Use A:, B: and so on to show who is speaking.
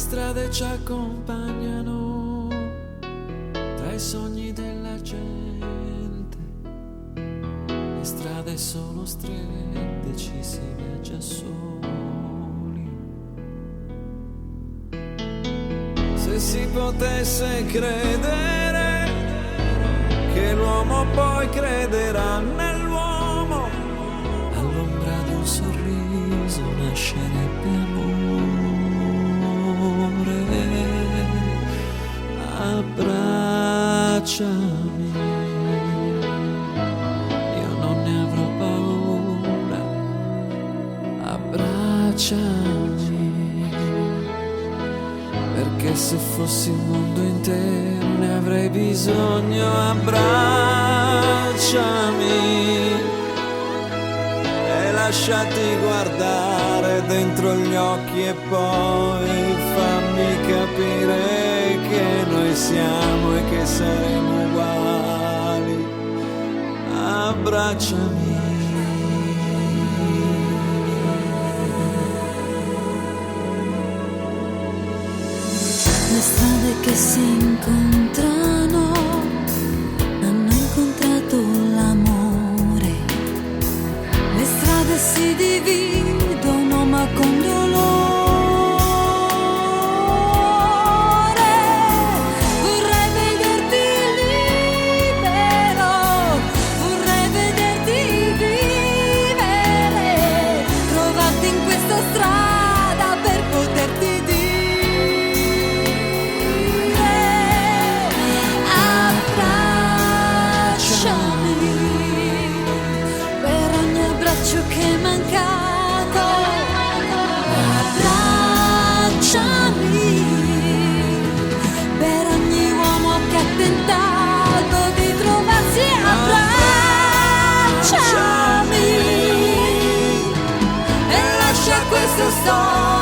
A: strade ci accompagnano tra i sogni della gente. Le strade sono strette, ci si viaggia soli. Se si potesse credere che l'uomo poi crederà nell'uomo, all'ombra di un sorriso nascerebbe amore. Abbracciami, io non ne avrò paura. Abbracciami, perché se fossi il mondo intero ne avrei bisogno. Abbracciami e lasciati guardare dentro gli occhi e poi fammi capire che noi siamo e che saremo uguali. Abbracciami.
B: Le strade che si incontrano hanno incontrato l'amore. Le strade si dividono ma con dolore. Vorrei vederti libero, vorrei vederti vivere, trovarti in questa strada per poterti dire per ogni abbraccio che è mancato. Abbracciami per ogni uomo che ha tentato di trovarsi. Abbracciami e lascia questa storia